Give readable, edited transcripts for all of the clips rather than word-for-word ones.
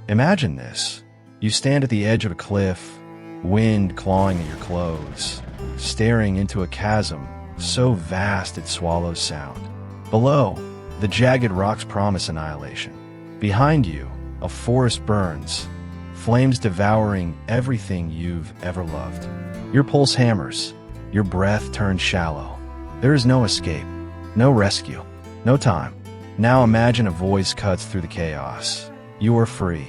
Imagine this. You stand at the edge of a cliff, wind clawing at your clothes, staring into a chasm so vast it swallows sound. Below, the jagged rocks promise annihilation. Behind you, a forest burns, flames devouring everything you've ever loved. Your pulse hammers, your breath turns shallow. There is no escape, no rescue, no time. Now imagine a voice cuts through the chaos. You are free.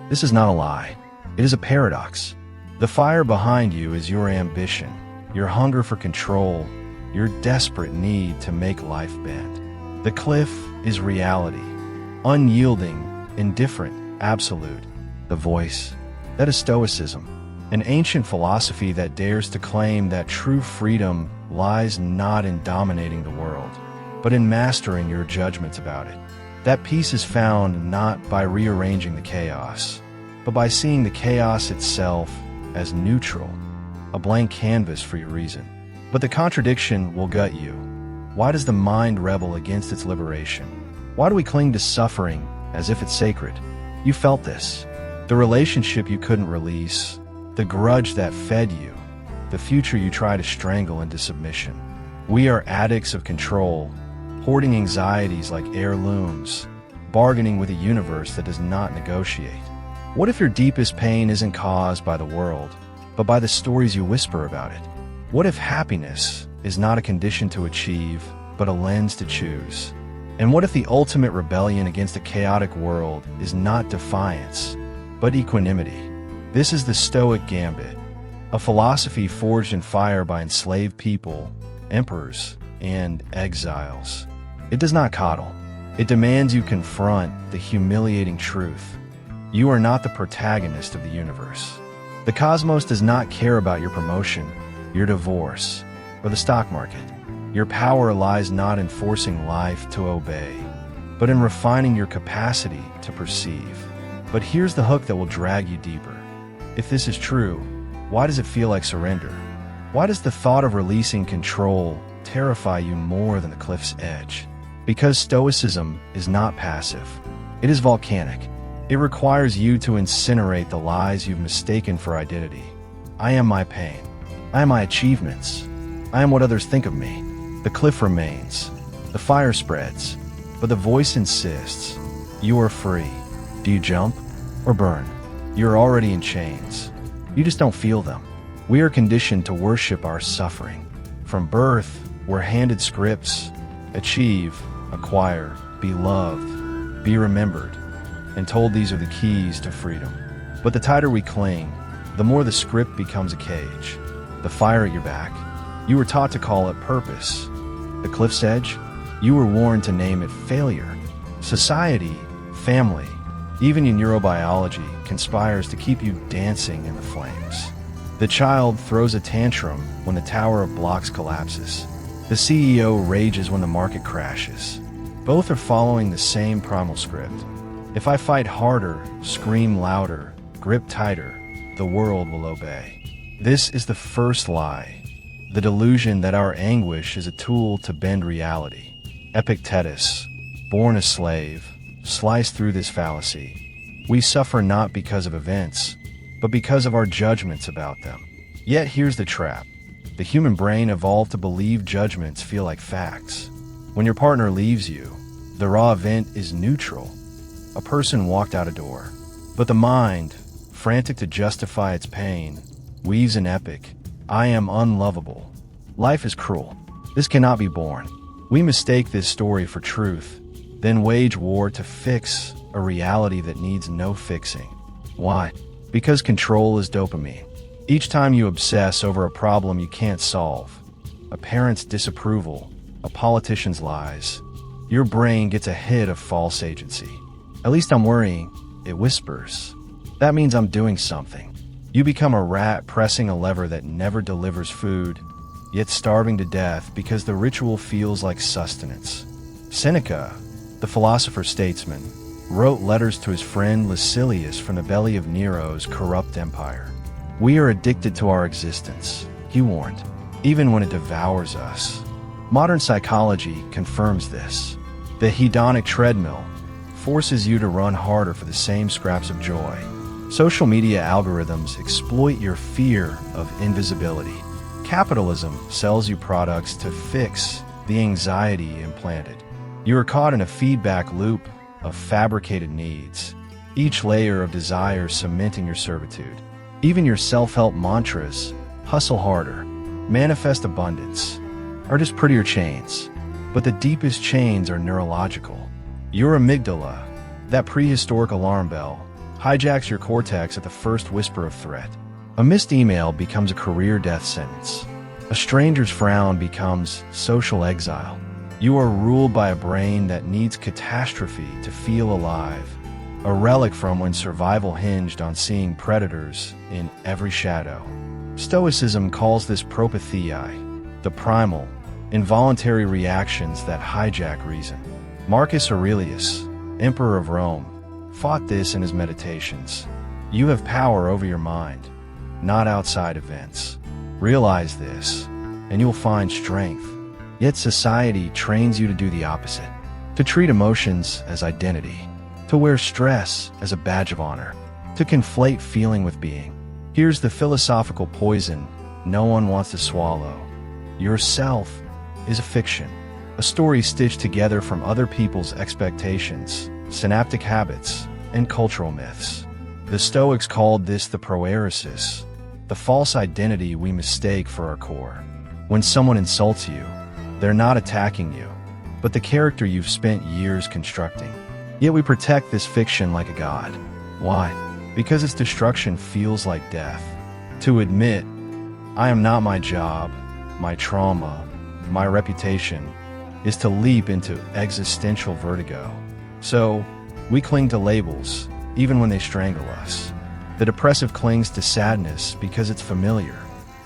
This is not a lie. It is a paradox. The fire behind you is your ambition, your hunger for control, your desperate need to make life bend. The cliff is reality, unyielding, indifferent, absolute. The voice, that is Stoicism, an ancient philosophy that dares to claim that true freedom lies not in dominating the world, but in mastering your judgments about it. That peace is found not by rearranging the chaos, but by seeing the chaos itself as neutral, a blank canvas for your reason. But the contradiction will gut you. Why does the mind rebel against its liberation? Why do we cling to suffering as if it's sacred? You felt this. The relationship you couldn't release, the grudge that fed you, the future you try to strangle into submission. We are addicts of control, hoarding anxieties like heirlooms, bargaining with a universe that does not negotiate. What if your deepest pain isn't caused by the world, but by the stories you whisper about it? What if happiness is not a condition to achieve, but a lens to choose? And what if the ultimate rebellion against a chaotic world is not defiance, but equanimity? This is the Stoic gambit, a philosophy forged in fire by enslaved people, emperors, and exiles. It does not coddle. It demands you confront the humiliating truth. You are not the protagonist of the universe. The cosmos does not care about your promotion, your divorce, or the stock market. Your power lies not in forcing life to obey, but in refining your capacity to perceive. But here's the hook that will drag you deeper. If this is true, why does it feel like surrender? Why does the thought of releasing control terrify you more than the cliff's edge? Because Stoicism is not passive. It is volcanic. It requires you to incinerate the lies you've mistaken for identity. I am my pain. I am my achievements. I am what others think of me. The cliff remains. The fire spreads. But the voice insists. You are free. Do you jump or burn? You're already in chains. You just don't feel them. We are conditioned to worship our suffering. From birth, we're handed scripts. Achieve, acquire, be loved, be remembered, and told these are the keys to freedom. But the tighter we cling, the more the script becomes a cage. The fire at your back, you were taught to call it purpose. The cliff's edge, you were warned to name it failure. Society, family, even your neurobiology conspires to keep you dancing in the flames. The child throws a tantrum when the tower of blocks collapses. The CEO rages when the market crashes. Both are following the same primal script. If I fight harder, scream louder, grip tighter, the world will obey. This is the first lie, the delusion that our anguish is a tool to bend reality. Epictetus, born a slave, sliced through this fallacy. We suffer not because of events, but because of our judgments about them. Yet here's the trap. The human brain evolved to believe judgments feel like facts. When your partner leaves you, the raw event is neutral. A person walked out a door. But the mind, frantic to justify its pain, weaves an epic. I am unlovable. Life is cruel. This cannot be borne. We mistake this story for truth, then wage war to fix a reality that needs no fixing. Why? Because control is dopamine. Each time you obsess over a problem you can't solve, a parent's disapproval, a politician's lies, your brain gets a hit of false agency. At least I'm worrying, it whispers. That means I'm doing something. You become a rat pressing a lever that never delivers food, yet starving to death because the ritual feels like sustenance. Seneca, the philosopher-statesman, wrote letters to his friend Lucilius from the belly of Nero's corrupt empire. We are addicted to our existence, he warned, even when it devours us. Modern psychology confirms this. The hedonic treadmill, forces you to run harder for the same scraps of joy. Social media algorithms exploit your fear of invisibility. Capitalism sells you products to fix the anxiety implanted. You are caught in a feedback loop of fabricated needs, each layer of desire cementing your servitude. Even your self-help mantras, hustle harder, manifest abundance, are just prettier chains. But the deepest chains are neurological. Your amygdala, that prehistoric alarm bell, hijacks your cortex at the first whisper of threat. A missed email becomes a career death sentence. A stranger's frown becomes social exile. You are ruled by a brain that needs catastrophe to feel alive, a relic from when survival hinged on seeing predators in every shadow. Stoicism calls this propatheiai, the primal, involuntary reactions that hijack reason. Marcus Aurelius, Emperor of Rome, fought this in his Meditations. You have power over your mind, not outside events. Realize this, and you'll find strength. Yet society trains you to do the opposite, to treat emotions as identity, to wear stress as a badge of honor, to conflate feeling with being. Here's the philosophical poison no one wants to swallow. Yourself is a fiction, a story stitched together from other people's expectations, synaptic habits, and cultural myths. The Stoics called this the proeresis, the false identity we mistake for our core. When someone insults you, they're not attacking you, but the character you've spent years constructing. Yet we protect this fiction like a god. Why? Because its destruction feels like death. To admit, I am not my job, my trauma, my reputation, is to leap into existential vertigo. So, we cling to labels, even when they strangle us. The depressive clings to sadness because it's familiar.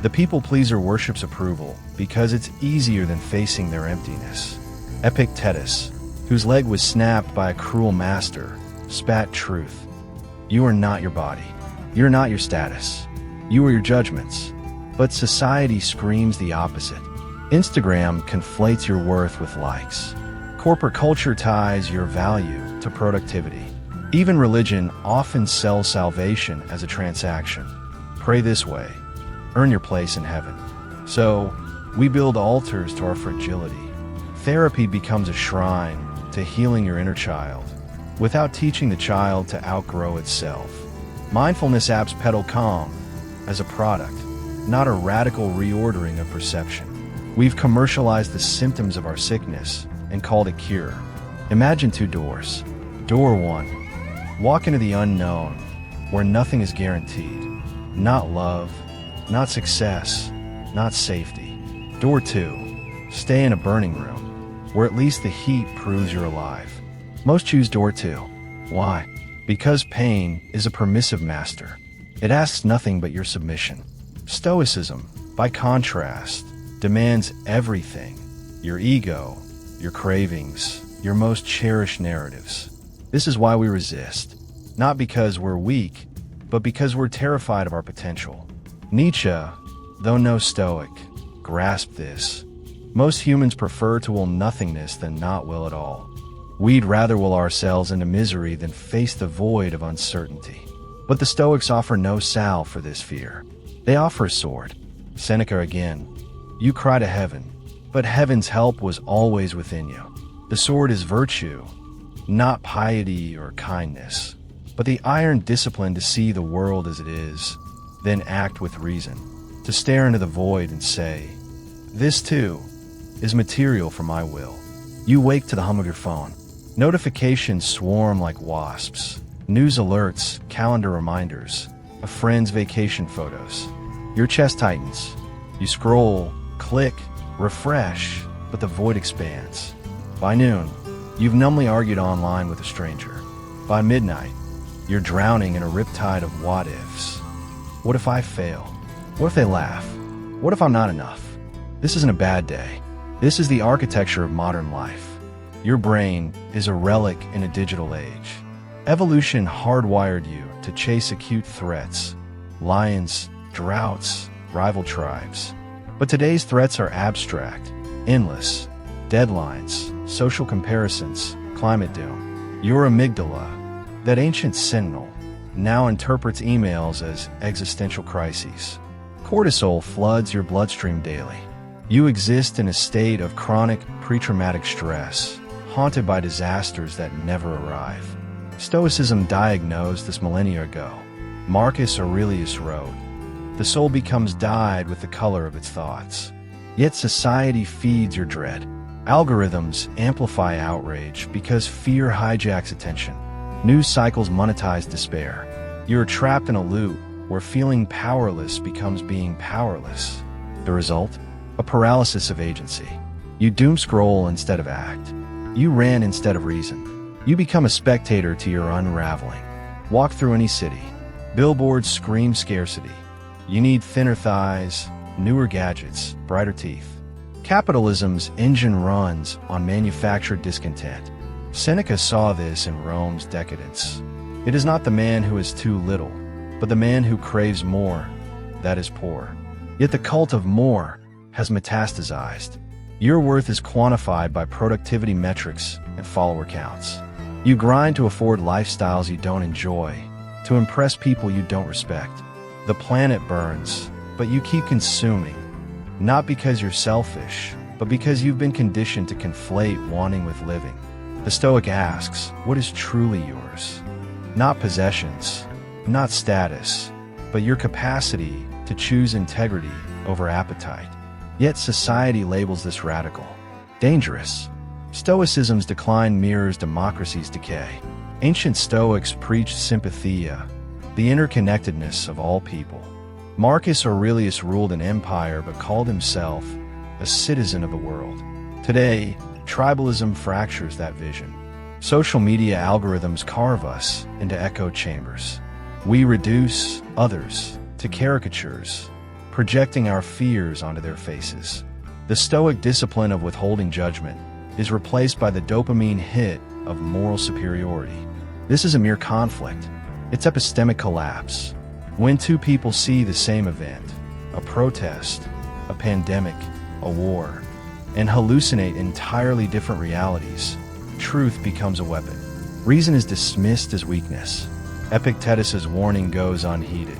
The people-pleaser worships approval because it's easier than facing their emptiness. Epictetus, whose leg was snapped by a cruel master, spat truth. You are not your body. You're not your status. You are your judgments. But society screams the opposite. Instagram conflates your worth with likes. Corporate culture ties your value to productivity. Even religion often sells salvation as a transaction. Pray this way. Earn your place in heaven. So, we build altars to our fragility. Therapy becomes a shrine to healing your inner child, without teaching the child to outgrow itself. Mindfulness apps peddle calm as a product, not a radical reordering of perception. We've commercialized the symptoms of our sickness and called it cure. Imagine two doors. Door one. Walk into the unknown, where nothing is guaranteed. Not love, not success, not safety. Door two. Stay in a burning room, where at least the heat proves you're alive. Most choose door two. Why? Because pain is a permissive master. It asks nothing but your submission. Stoicism, by contrast, demands everything. Your ego, your cravings, your most cherished narratives. This is why we resist. Not because we're weak, but because we're terrified of our potential. Nietzsche, though no Stoic, grasped this. Most humans prefer to will nothingness than not will at all. We'd rather will ourselves into misery than face the void of uncertainty. But the Stoics offer no salve for this fear. They offer a sword. Seneca again. You cry to heaven, but heaven's help was always within you. The sword is virtue, not piety or kindness, but the iron discipline to see the world as it is, then act with reason, to stare into the void and say, this too is material for my will. You wake to the hum of your phone. Notifications swarm like wasps. News alerts, calendar reminders, a friend's vacation photos. Your chest tightens. You scroll, click, refresh, but the void expands. By noon, you've numbly argued online with a stranger. By midnight, you're drowning in a riptide of what-ifs. What if I fail? What if they laugh? What if I'm not enough? This isn't a bad day. This is the architecture of modern life. Your brain is a relic in a digital age. Evolution hardwired you to chase acute threats, lions, droughts, rival tribes. But today's threats are abstract, endless, deadlines, social comparisons, climate doom. Your amygdala, that ancient sentinel, now interprets emails as existential crises. Cortisol floods your bloodstream daily. You exist in a state of chronic pre-traumatic stress, haunted by disasters that never arrive. Stoicism diagnosed this millennia ago. Marcus Aurelius wrote, "The soul becomes dyed with the color of its thoughts." Yet society feeds your dread. Algorithms amplify outrage because fear hijacks attention. News cycles monetize despair. You're trapped in a loop where feeling powerless becomes being powerless. The result? A paralysis of agency. You doom scroll instead of act. You ran instead of reason. You become a spectator to your unraveling. Walk through any city. Billboards scream scarcity. You need thinner thighs, newer gadgets, brighter teeth. Capitalism's engine runs on manufactured discontent. Seneca saw this in Rome's decadence. It is not the man who is too little, but the man who craves more, that is poor. Yet the cult of more has metastasized. Your worth is quantified by productivity metrics and follower counts. You grind to afford lifestyles you don't enjoy, to impress people you don't respect. The planet burns, but you keep consuming. Not because you're selfish, but because you've been conditioned to conflate wanting with living. The Stoic asks, what is truly yours? Not possessions, not status, but your capacity to choose integrity over appetite. Yet society labels this radical, dangerous. Stoicism's decline mirrors democracy's decay. Ancient Stoics preached sympathia, the interconnectedness of all people. Marcus Aurelius ruled an empire but called himself a citizen of the world. Today, tribalism fractures that vision. Social media algorithms carve us into echo chambers. We reduce others to caricatures, projecting our fears onto their faces. The Stoic discipline of withholding judgment is replaced by the dopamine hit of moral superiority. This is a mere conflict. It's epistemic collapse. When two people see the same event, a protest, a pandemic, a war, and hallucinate entirely different realities, truth becomes a weapon. Reason is dismissed as weakness. Epictetus's warning goes unheeded.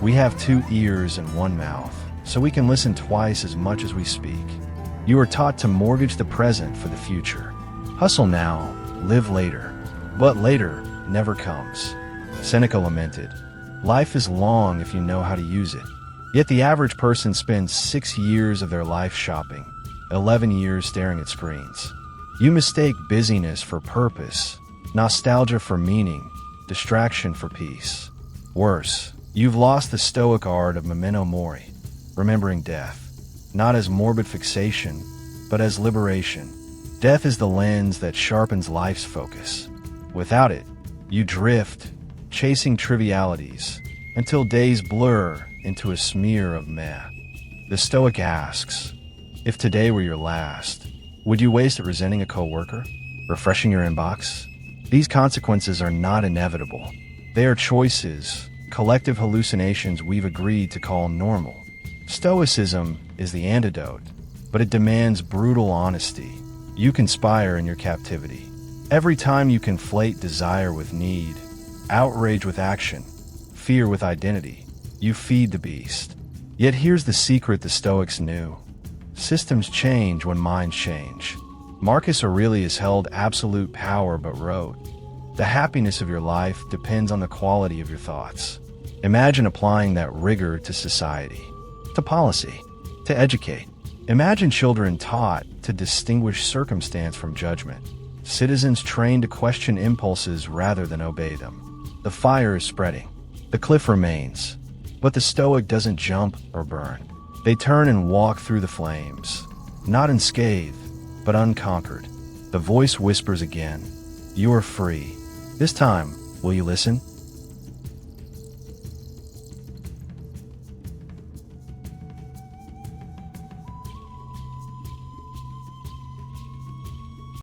We have 2 ears and 1 mouth, so we can listen twice as much as we speak. You are taught to mortgage the present for the future. Hustle now, live later. But later never comes. Seneca lamented, "Life is long if you know how to use it." Yet the average person spends 6 years of their life shopping, 11 years staring at screens. You mistake busyness for purpose, nostalgia for meaning, distraction for peace. Worse, you've lost the Stoic art of memento mori, remembering death, not as morbid fixation, but as liberation. Death is the lens that sharpens life's focus. Without it, you drift, chasing trivialities, until days blur into a smear of meh. The Stoic asks, if today were your last, would you waste it resenting a coworker, refreshing your inbox? These consequences are not inevitable. They are choices, collective hallucinations we've agreed to call normal. Stoicism is the antidote, but it demands brutal honesty. You conspire in your captivity. Every time you conflate desire with need, outrage with action, fear with identity, you feed the beast. Yet here's the secret the Stoics knew. Systems change when minds change. Marcus Aurelius held absolute power but wrote, "The happiness of your life depends on the quality of your thoughts." Imagine applying that rigor to society, to policy, to educate. Imagine children taught to distinguish circumstance from judgment. Citizens trained to question impulses rather than obey them. The fire is spreading. The cliff remains. But the Stoic doesn't jump or burn. They turn and walk through the flames, not unscathed, but unconquered. The voice whispers again, "You are free. This time, will you listen?"